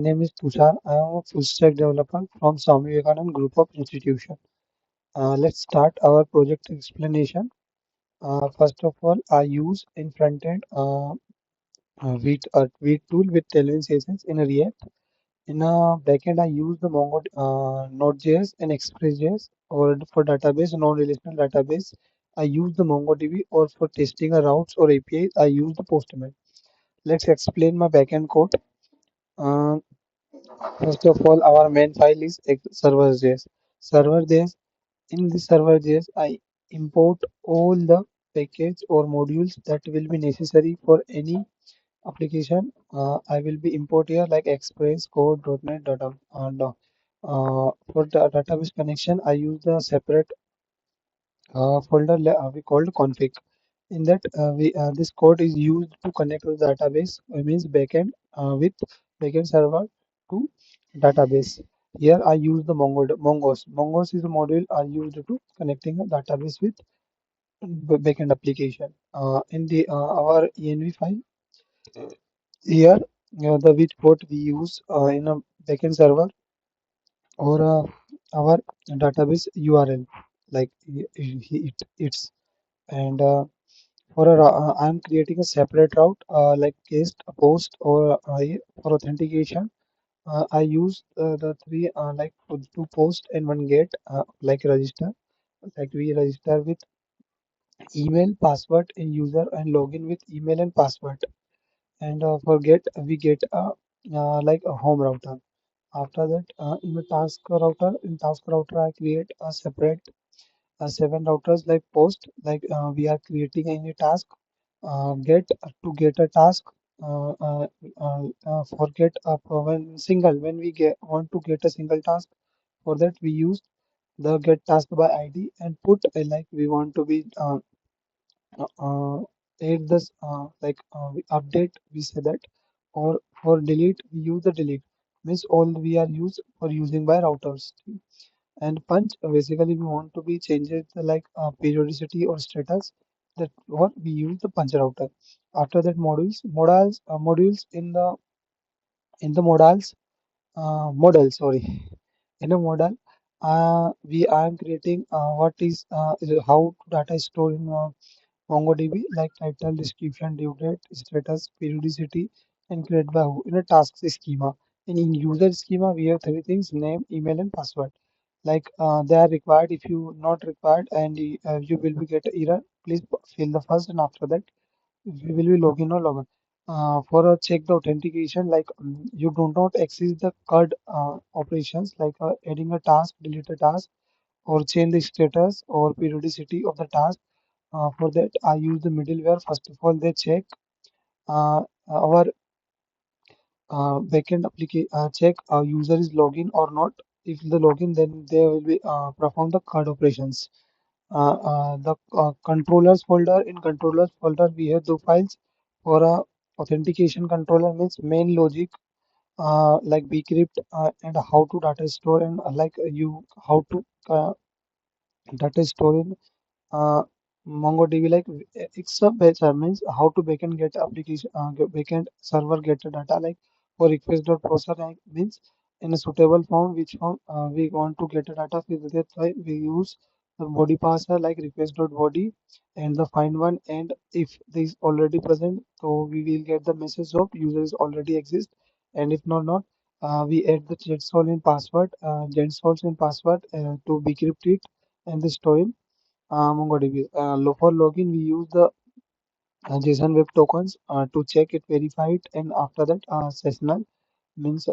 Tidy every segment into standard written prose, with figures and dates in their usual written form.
name is Tushar. I am a full stack developer from Swami Vivekananda Group of Institution. Let's start our project explanation. First of all, I use in frontend with tool with Tailwind CSS in a React. In a backend, I use the Mongo Node.js and Express.js, or for database, non-relational database. I use the MongoDB, or for testing a routes or APIs, I use the Postman. Let's explain my backend code. Uh, First of all, our main file is server.js. Server.js. In the server.js, I import all the package or modules that will be necessary for any application. I will be import here like Express, Code, .NET, data. No. For the database connection, I use the separate folder we called config. In that, we this code is used to connect to the database. Means backend with backend server to database. Here I use the Mongos. Mongos is a module I used to connecting a database with backend application. In the our env file here, the with what we use in a backend server or our database URL like it's and for I'm creating a separate route like case post or for authentication. I use the three like for two post and one get like register. Like we register with email, password, and user, and login with email and password. And for get we get like a home router. After that, in task router, I create a separate seven routers like post, like we are creating any task, get to get a task, forget when single when we get want to get a single task. For that we use the get task by ID and put like we want to be add this we update we say that, or for delete we use the delete, means all we are used for using by routers. And punch basically we want to be changes the like periodicity or status, that what we use the punch router. After that modules in the model, sorry, in a model we are creating what is how data is stored in MongoDB, like title, description, due date, status, periodicity, and create by who in a task schema. And in user schema, we have three things: name, email, and password. Like they are required. If you not required, and you will be get error, please fill the first, and after that we will be login or login. For a check the authentication, like you do not access the CUD operations, like adding a task, delete a task, or change the status or periodicity of the task. For that, I use the middleware. First of all, they check our backend application, check user is login or not. If the login, then they will be perform the CUD operations. The controllers folder, in controllers folder we have two files. For a authentication controller means main logic, like bcrypt, and how to data store, and like you how to data store in MongoDB. Like it's a better means how to backend get application backend server get the data, like for request.processor, like means in a suitable form which form we want to get the data. That's why we use the body parser like request.body and the find one. And if this already present, so we will get the message of users already exist. And if not, we add the JSON in password, JSON in password to decrypt it and the store in MongoDB. For login, we use the JSON Web Tokens to check it, verify it, and after that, sessional means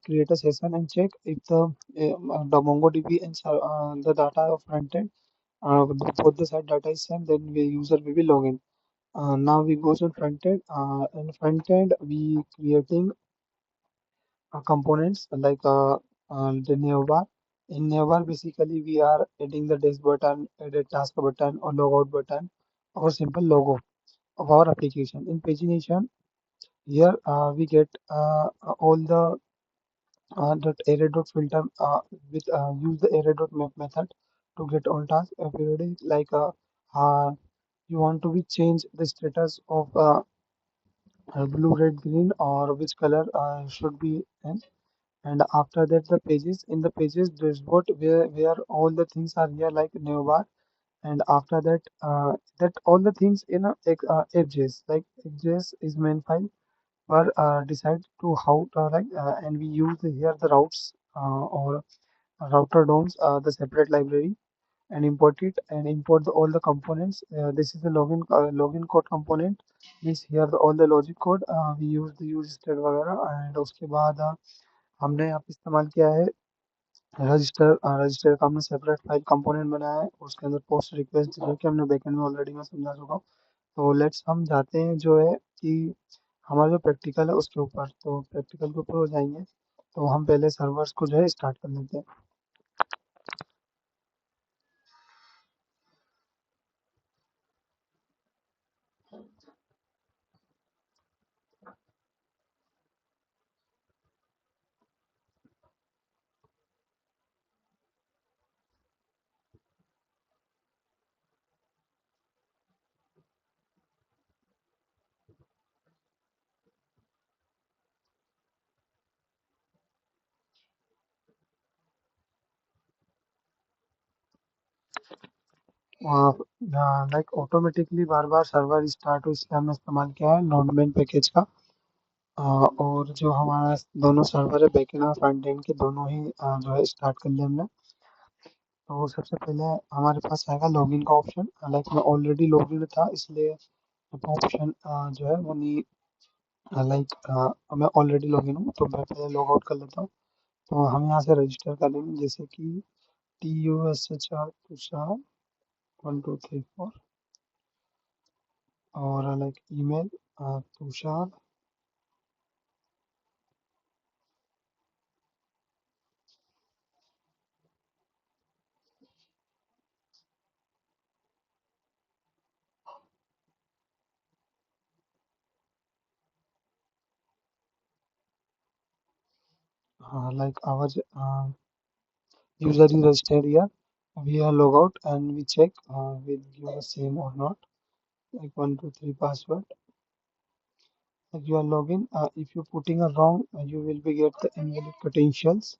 create a session and check if the MongoDB and the data of frontend, both the side data is same, then the user will be login. Now we go to frontend. In frontend, we creating components like the navbar. In navbar, basically we are adding the desk button, edit task button, or logout button, or simple logo of our application. In pagination, here we get all the array dot filter with use the array dot map method to get all tasks periodic. Like you want to be change the status of blue, red, green, or which color should be in. And after that, the pages, in the pages dashboard where all the things are here like navbar. And after that, that all the things in a edges, like edges is main file were decide to how like and we use here the routes or router dons the separate library and import it and import all the components. This is the login code component. Means here all the logic code we use the use state वगैरह and उसके बाद हमने यहाँ पे इस्तेमाल किया है register का हमने सेपरेट फाइल कंपोनेंट बनाया है उसके अंदर पोस्ट रिक्वेस्ट जो कि हमने बैकएंड में ऑलरेडी मैं समझा चुका हूँ। तो लेट्स हम जाते हैं जो है कि हमारा जो प्रैक्टिकल है उसके ऊपर, तो प्रैक्टिकल के ऊपर हो जाएंगे। तो हम पहले सर्वर्स को जो है स्टार्ट कर लेते हैं। लाइक ऑटोमेटिकली बार बार सर्वर स्टार्ट हो इसलिए हमने इस्तेमाल किया है नोडमेन पैकेज का। और जो हमारा दोनों सर्वर है बैकएंड और फ्रंट एंड के दोनों ही जो है स्टार्ट कर लिया हमने। तो सबसे पहले हमारे पास आएगा लॉगिन का ऑप्शन। लाइक मैं ऑलरेडी लॉगिन था इसलिए ऑप्शन जो है वो नहीं, लाइक मैं ऑलरेडी लॉगिन हूँ तो मैं पहले लॉग आउट कर लेता हूँ। तो हम यहाँ से रजिस्टर करेंगे जैसे कि TUSHR तुषार 1234 और like email Tushar like our user is registered here. We are log out and we check will give the same or not. Like 123 password. Like you are login. If you putting a wrong, you will be get the invalid credentials.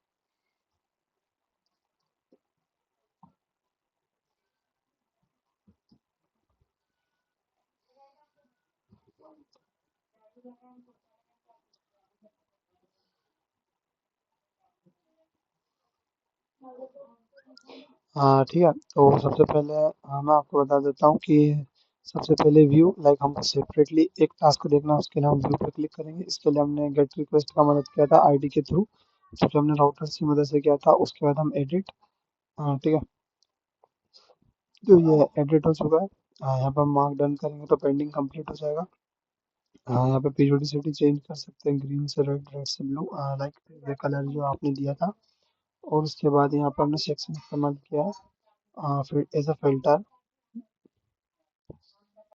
हाँ ठीक है। तो सबसे पहले मैं आपको बता देता हूँ कि सबसे पहले व्यू, लाइक हमको सेपरेटली एक टास्क को देखना है उसके लिए हम व्यू पर क्लिक करेंगे। इसके लिए हमने गेट रिक्वेस्ट का मदद किया था आईडी के थ्रू, जो कि हमने राउटर की मदद से किया था। उसके बाद हम एडिट, ठीक है। तो ये एडिट हो चुका है। यहाँ पर हम मार्क डन करेंगे तो पेंडिंग कंप्लीट हो जाएगा। यहाँ पे पीरियोडिसिटी चेंज कर सकते हैं ग्रीन से रेड, रेड से ब्लू, लाइक ये कलर जो आपने दिया था। और उसके बाद यहाँ पर हमने सेक्शन इस्तेमाल किया है फिर एज अ फिल्टर।